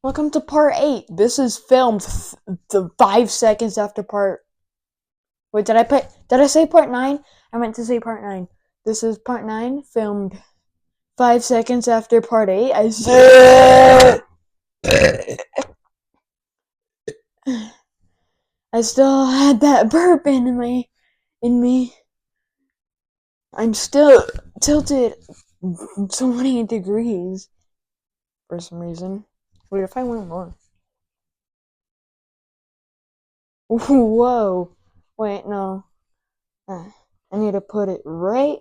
Welcome to part 8. This is filmed 5 seconds after part. Wait, did I say part 9? I meant to say part 9. This is part 9, filmed 5 seconds after part 8. I still had that burp in me. I'm still tilted 20 degrees for some reason. Wait, if I went more. Whoa. Wait, no. I need to put it right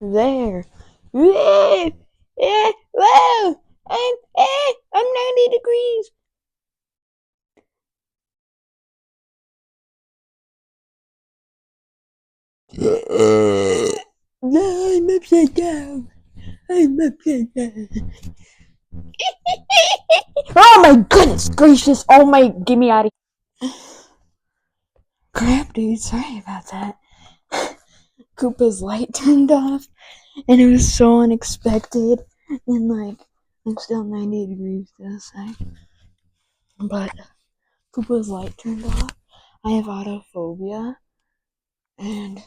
there. Whoa! Whoa! I'm 90 degrees. No, I'm upside down. I'm upside down. Oh my goodness gracious! Oh my, get me out of here. Crap, dude. Sorry about that. Koopa's light turned off, and it was so unexpected. And like, I'm still 90 degrees this side, but Koopa's light turned off. I have autophobia, and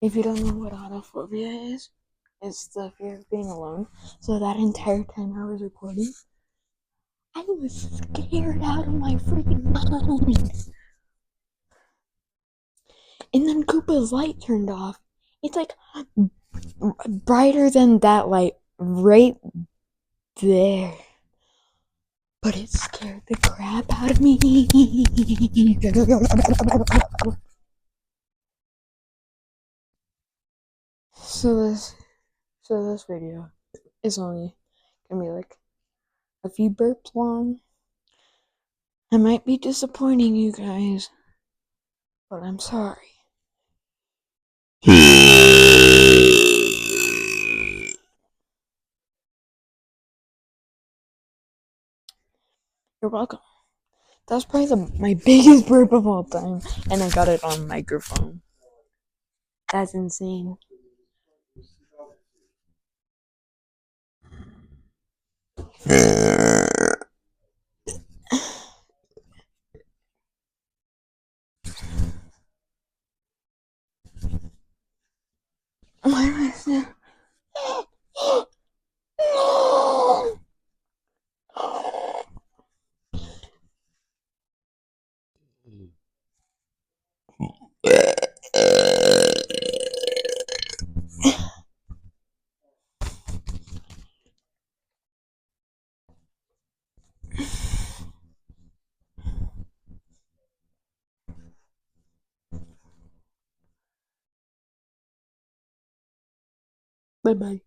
if you don't know what autophobia is, it's the fear of being alone. So that entire time I was recording, I was scared out of my freaking mind. And then Koopa's light turned off. It's like brighter than that light right there. But it scared the crap out of me. So this video is only gonna be like a few burps long. I might be disappointing you guys, but I'm sorry. You're welcome. That's probably my biggest burp of all time, and I got it on microphone. That's insane. Why am I still? Bye bye.